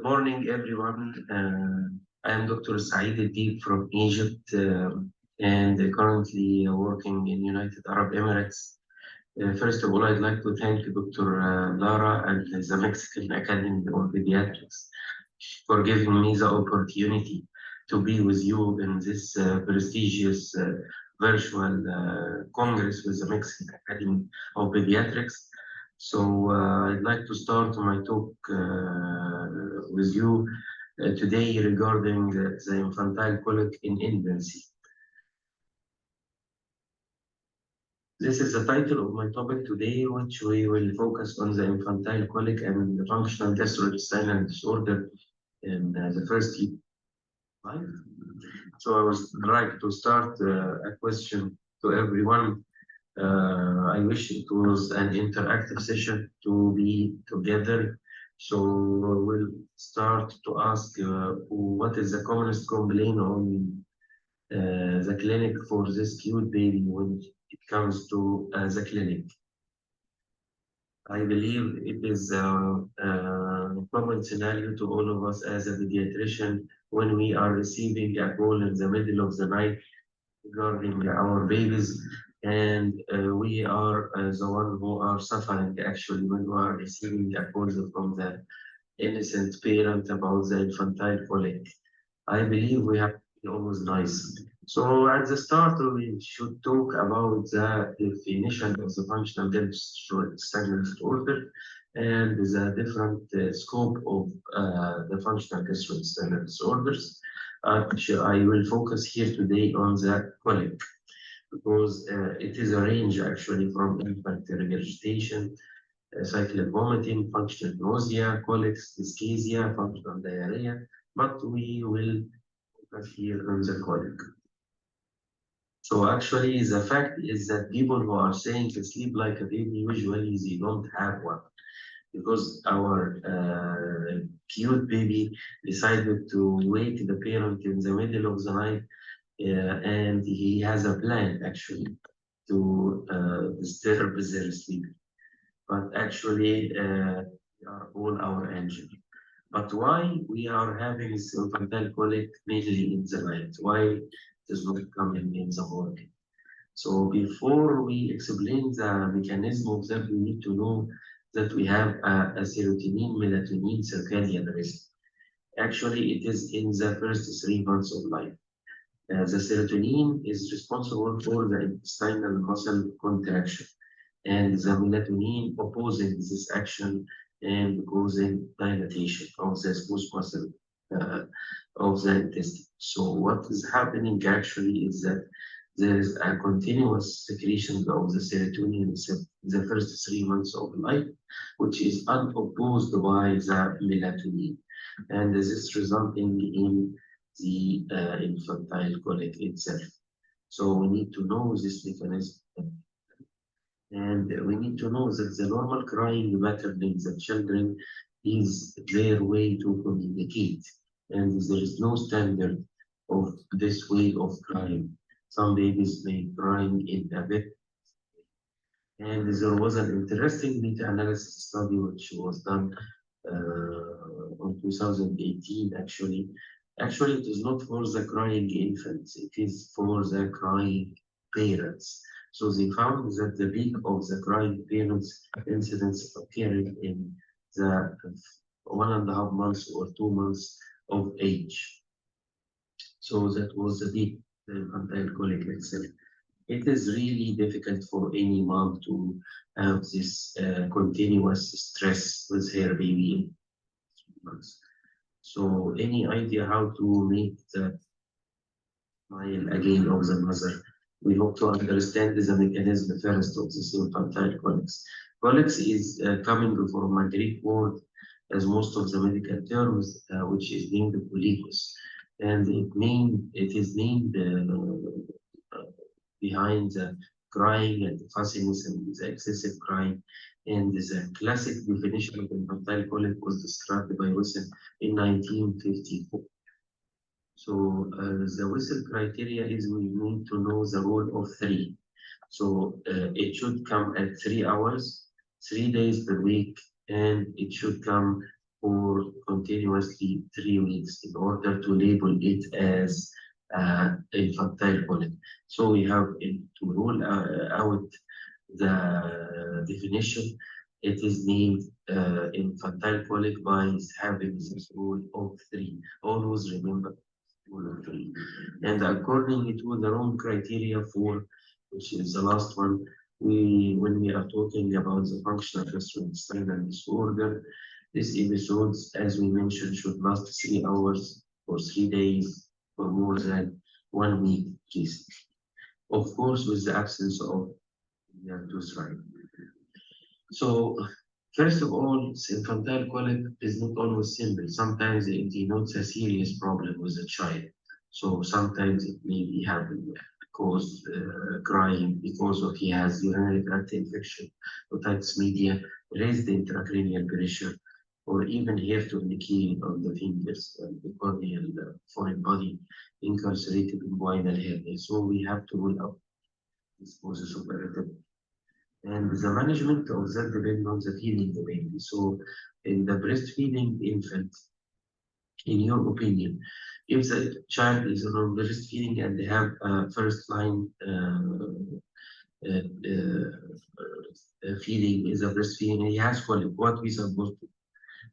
Good morning, everyone. I am Dr. Saeed Eldeib from Egypt and currently working in United Arab Emirates. First of all, I'd like to thank Dr. Lara and the Mexican Academy of Pediatrics for giving me the opportunity to be with you in this prestigious virtual congress with the Mexican Academy of Pediatrics. So I'd like to start my talk with you today regarding the infantile colic in infancy. This is the title of my topic today, which we will focus on the infantile colic and the functional gastrointestinal disorder in the first year. Right? So I would like to start a question to everyone. I wish it was an interactive session to be together. So we'll start to ask what is the commonest complaint on the clinic for this cute baby when it comes to the clinic. I believe it is a common scenario to all of us as a pediatrician when we are receiving a call in the middle of the night regarding our babies, and we are the one who are suffering actually when we are receiving a call from the innocent parent about the infantile colic. I believe we have to be almost nice. So at the start, we should talk about the definition of the functional gastrointestinal disorder and the different scope of the functional gastrointestinal disorders. I will focus here today on the colic because it is a range actually from infant regurgitation, cyclic vomiting, functional nausea, colics, dyschezia, functional diarrhea, but we will focus here on the colic. So actually, the fact is that people who are saying to sleep like a baby, usually they don't have one because our cute baby decided to wake the parent in the middle of the night and he has a plan actually to disturb their sleep. But actually, we are all our engine. But why we are having this infantile colic mainly in the night? Why it is not coming in the morning? So before we explain the mechanism of that, we need to know that we have a serotonin melatonin circadian rhythm. Actually, it is in the first 3 months of life. The serotonin is responsible for the intestinal muscle contraction, and the melatonin opposing this action and causing dilatation of the smooth muscle of the intestine. So what is happening actually is that there is a continuous secretion of the serotonin in the first 3 months of life, which is unopposed by the melatonin. And this is resulting in the infantile colic itself. So we need to know this mechanism. And we need to know that the normal crying pattern in the children is their way to communicate. And there is no standard of this way of crying. Some babies may crying in a bit. And there was an interesting meta-analysis study which was done in 2018 actually. Actually, it is not for the crying infants, it is for the crying parents. So they found that the peak of the crying parents incidence occurred in the 1.5 months or 2 months of age. So that was the peak infantile colic itself. It is really difficult for any mom to have this continuous stress with her baby. So any idea how to make the smile again of the mother? We hope to understand the mechanism first of this infantile colics. Colics is coming from a Greek word, as most of the medical terms, which is named colicos, and it is named behind the crying and the fussiness and the excessive crying. And the classic definition of infantile colic was described by Wilson in 1954. So the Wilson criteria is we need to know the rule of 3. So it should come at 3 hours, 3 days per week, and it should come for continuously 3 weeks in order to label it as infantile colic. So we have to rule out the definition. It is named infantile colic by having this rule of 3. Always remember rule of 3. And according to the wrong criteria 4, which is the last one, when we are talking about the functional gastrointestinal disorder, these episodes, as we mentioned, should last 3 hours or 3 days for more than 1 week, please. Of course, with the absence of tooth right. So, first of all, infantile colic is not always simple. Sometimes it denotes a serious problem with the child. So sometimes it may be having cause crying because of he has urinary tract infection, otitis media, raised intracranial pressure, or even hair tourniquet on the fingers and the corneal foreign body incarcerated in inguinal hernia. So we have to rule out this causes of irritability. And the management of that depends on the feeding the baby. So in the breastfeeding infant, in your opinion, if the child is on breastfeeding and they have first line feeding is a breastfeeding, he has colic, what we supposed to?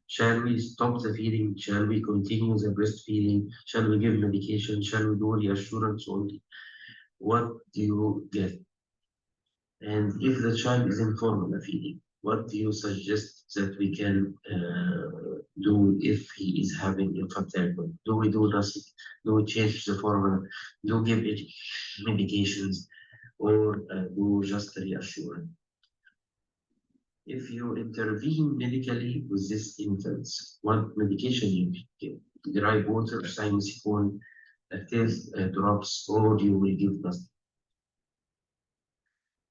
Shall we stop the feeding? Shall we continue the breastfeeding? Shall we give medication? Shall we do reassurance only? What do you get? And if the child is in formula feeding, what do you suggest that we can do if he is having infantile colic? Do we do nothing? Do we change the formula? Do we give it medications or do just reassurance? If you intervene medically with these infants, what medication you give? Dry water, simazicone, active drops, or you will give nothing?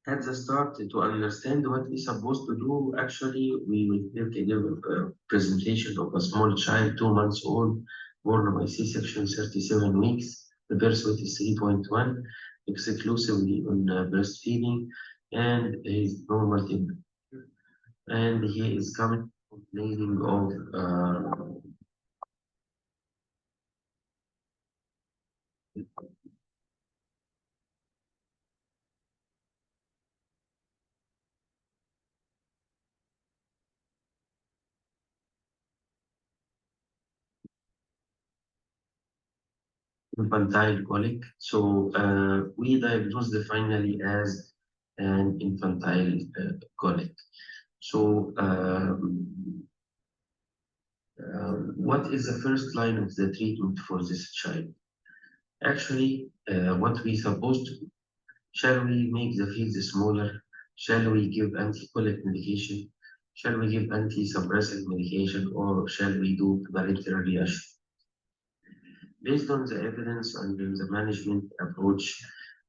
At the start, to understand what we're supposed to do, actually, we will give a presentation of a small child, 2 months old, born by C-section, 37 weeks. The birth weight is 3.1, exclusively on breastfeeding, and his normal temperature. And he is coming complaining of infantile colic. So we diagnosed it finally as an infantile colic. So what is the first line of the treatment for this child? Actually, what we supposed to do? Shall we make the fields smaller? Shall we give anti-colic medication? Shall we give anti-suppressant medication, or shall we do parenteral reassurance? Based on the evidence and the management approach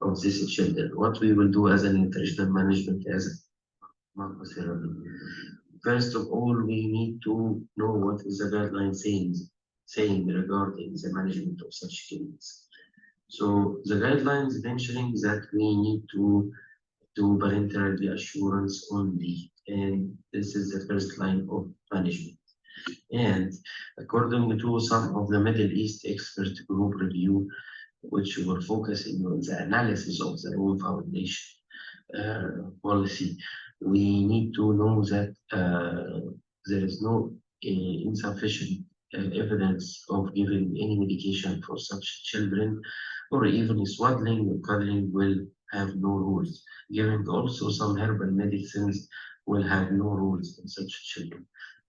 of these children, what we will do as a nutritional management as pharmacotherapy. First of all, we need to know what is the guideline saying regarding the management of such cases. So the guidelines mentioning that we need to do parenteral reassurance only, and this is the first line of management. And according to some of the Middle East expert group review, which were focusing on the analysis of the room foundation policy, we need to know that there is no insufficient evidence of giving any medication for such children, or even swaddling or cuddling will have no rules. Giving also some herbal medicines will have no rules in such children.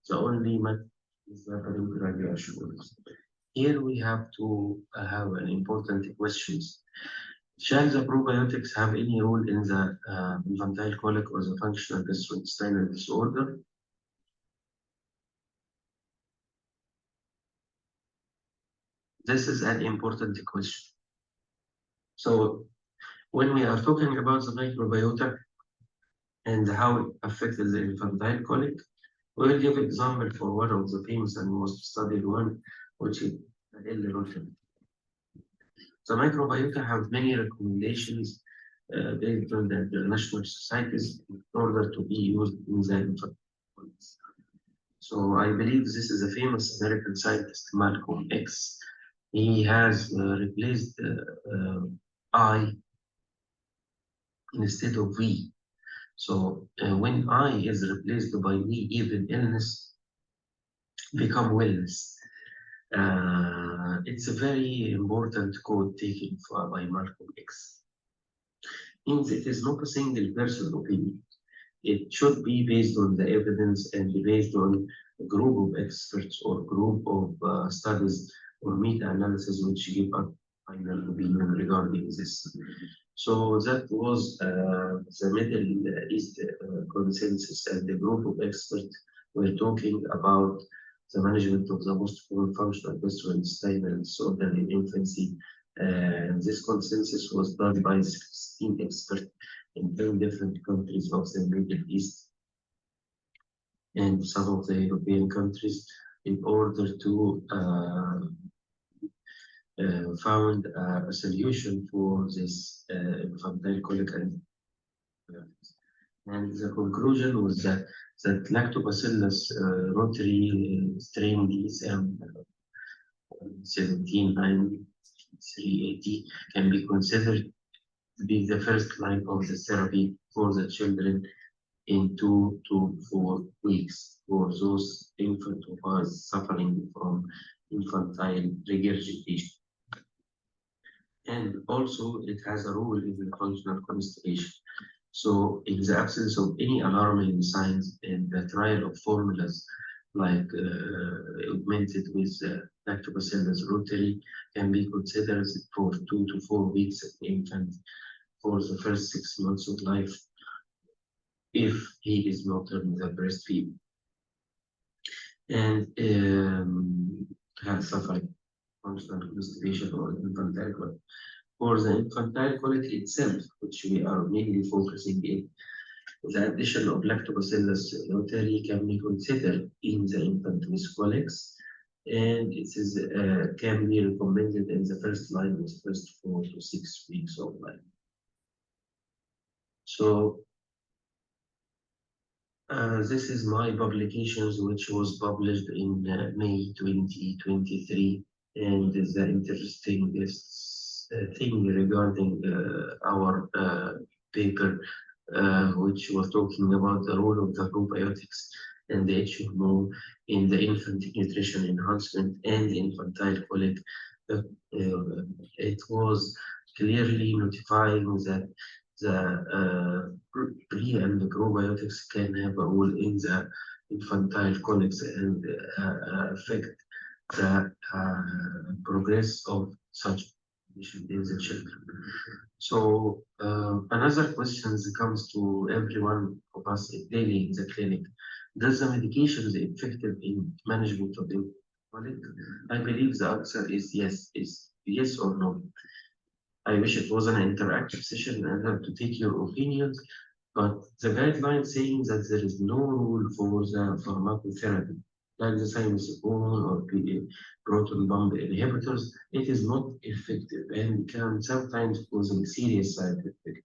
The only method is the parenteral reassurance. Here we have to have an important questions. Shall the probiotics have any role in the infantile colic or the functional gastrointestinal disorder? This is an important question. So when we are talking about the microbiota and how it affected the infantile colic, we will give example for one of the famous and most studied one, which is the Eldeib. The microbiota have many recommendations based on the international societies in order to be used in the infantile colic. So I believe this is a famous American scientist, Malcolm X. He has replaced I instead of we. So when I is replaced by we, even illness become wellness. It's a very important quote taken by Malcolm X. Means it is not a single person's opinion. It should be based on the evidence and based on a group of experts or group of studies or meta-analysis which give a final opinion regarding this. So that was the Middle East consensus, and the group of experts were talking about the management of the most common functional gastrointestinal disorder in infancy. This consensus was done by 16 experts in 10 different countries of the Middle East and some of the European countries in order to found a solution for this infantile colic. And the conclusion was that lactobacillus rotary strain DSM 1798380 can be considered to be the first line of the therapy for the children in 2 to 4 weeks for those infants who are suffering from infantile regurgitation. And also it has a role in the functional constipation. So in the absence of any alarming signs in the trial of formulas like augmented with lactobacillus rotary can be considered for 2 to 4 weeks in infant for the first 6 months of life if he is not on the breastfeed and has suffered functional constipation or infantile colic. For the infantile colic itself, which we are mainly focusing in, the addition of lactobacillus rotary can be considered in the infant with colics, and it is can be recommended in the first line with first 4 to 6 weeks of life. So this is my publications, which was published in May 2023, and the interesting thing regarding our paper, which was talking about the role of the probiotics and the HMO in the infant nutrition enhancement and infantile colic. It was clearly notifying that the pre and the probiotics can have a role in the infantile colics and affect the progress of such condition in the children. So another question comes to every one of us daily in the clinic. Does the medication is effective in management of the colic? I believe the answer is yes or no. I wish it was an interactive session and have to take your opinions, but the guidelines saying that there is no rule for the pharmacotherapy, like the thiazide or proton pump inhibitors. It is not effective and can sometimes cause a serious side effect.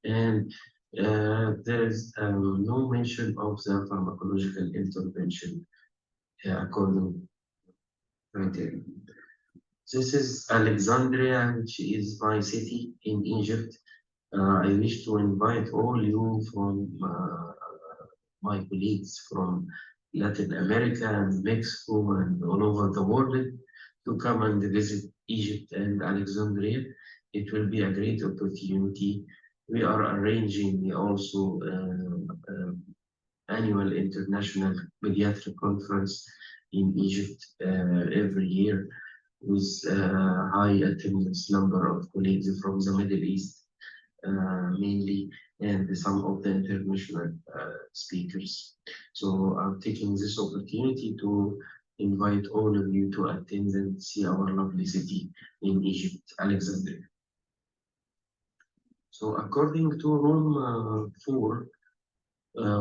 And there is no mention of the pharmacological intervention according to criteria. This is Alexandria, which is my city in Egypt. I wish to invite all you from my colleagues from Latin America and Mexico and all over the world to come and visit Egypt and Alexandria. It will be a great opportunity. We are arranging also annual international pediatric conference in Egypt every year with high attendance number of colleagues from the Middle East mainly, and some of the international speakers. So I'm taking this opportunity to invite all of you to attend and see our lovely city in Egypt, Alexandria. So according to Rome 4,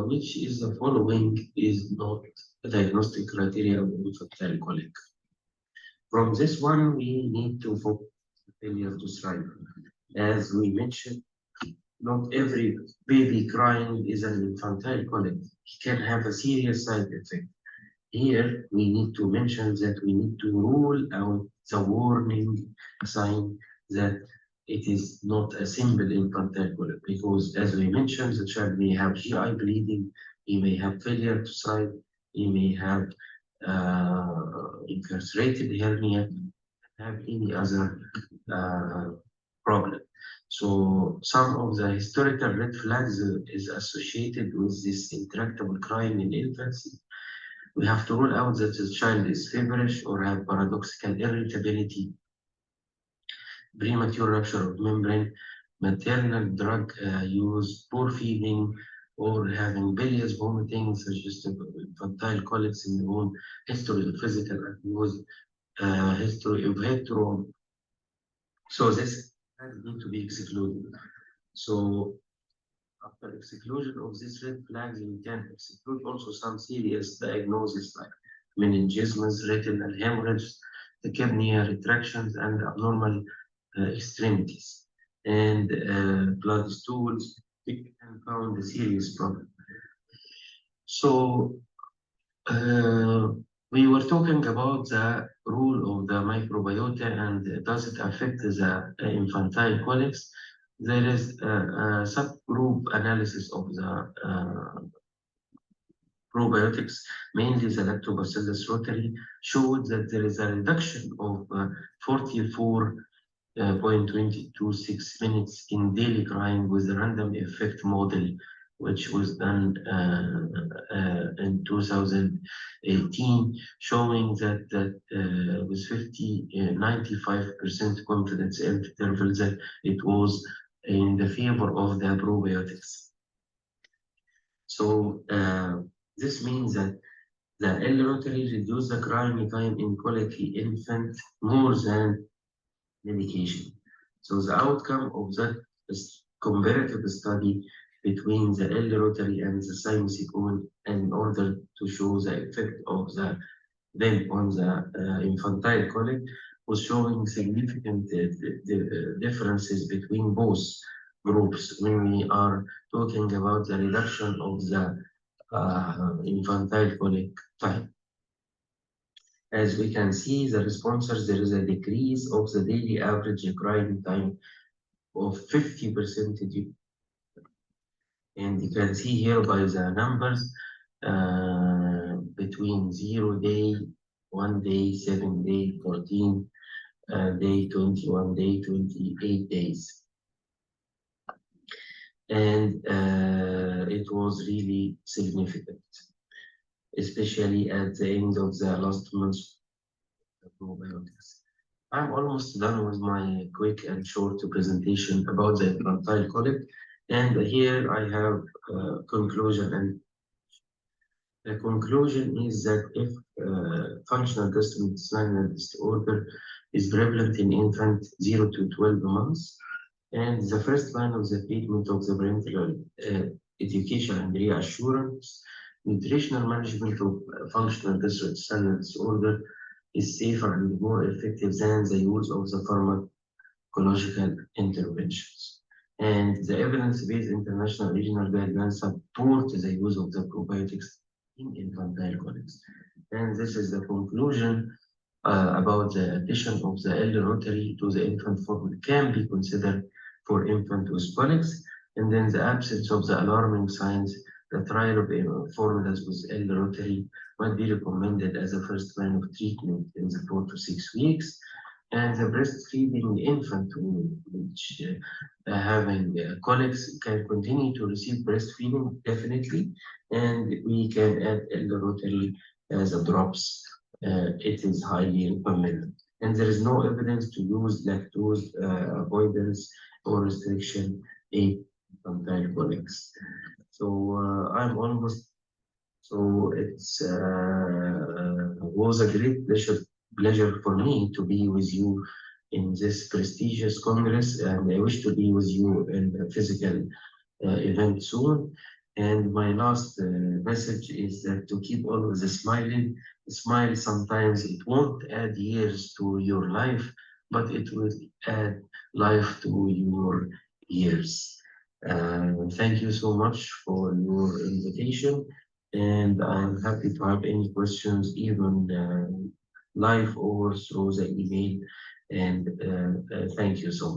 which is the following is not a diagnostic criteria of infantile colic. From this one, we need to focus on failure to thrive. As we mentioned, not every baby crying is an infantile colic. It can have a serious side effect. Here, we need to mention that we need to rule out the warning sign that it is not a simple infantile colic, because as we mentioned, the child may have GI bleeding, he may have failure to sigh, he may have incarcerated hernia, have any other problem. So some of the historical red flags is associated with this intractable crying in infancy. We have to rule out that the child is feverish or have paradoxical irritability, premature rupture of membrane, maternal drug use, poor feeding, or having bilious vomiting, suggestive of infantile colics in the womb, history of physical abuse, history of heterosis. So this need to be excluded. So after exclusion of these red flags, we can exclude also some serious diagnoses like meningismus, retinal hemorrhage, kidney retractions, and abnormal extremities. And blood stools, we can found a serious problem. So we were talking about the role of the microbiota and does it affect the infantile colics. There is a subgroup analysis of the probiotics, mainly the lactobacillus rotary, showed that there is a reduction of 44.226 minutes in daily crying with a random effect model, which was done in 2018, showing that with 95% confidence interval that it was in the favor of the probiotics. So this means that the L-rotary reduce the crying time in colicky infant more than medication. So the outcome of that comparative study between the L-rotary and the simethicone in order to show the effect of the then on the infantile colic was showing significant differences between both groups when we are talking about the reduction of the infantile colic time. As we can see, the responses, there is a decrease of the daily average crying time of 50%. And you can see here by the numbers between 0 day, 1 day, 7 day, 14 day, 21 day, 28 days. And it was really significant, especially at the end of the last month of probiotics. I'm almost done with my quick and short presentation about the infantile colic. And here I have a conclusion. And the conclusion is that if functional gastrointestinal disorder is prevalent in infant 0 to 12 months, and the first line of the treatment of the parental education and reassurance, nutritional management of functional gastrointestinal disorder is safer and more effective than the use of the pharmacological interventions. And the evidence-based international regional guidelines support the use of the probiotics in infantile colics. And this is the conclusion about the addition of the L-rotary to the infant formula can be considered for infant with colics. And then the absence of the alarming signs, the trial of formulas with L-rotary might be recommended as a first line of treatment in the 4 to 6 weeks. And the breastfeeding infant which having colics can continue to receive breastfeeding definitely, and we can add L-rotary as a drops. It is highly recommended. And there is no evidence to use lactose avoidance or restriction in infantile colics. So I'm almost. So it's was a great pleasure for me to be with you in this prestigious congress, and I wish to be with you in a physical event soon. And my last message is that to keep always smiling. Smile sometimes it won't add years to your life, but it will add life to your years. Thank you so much for your invitation. and I'm happy to have any questions, even live or through the email. And thank you so much.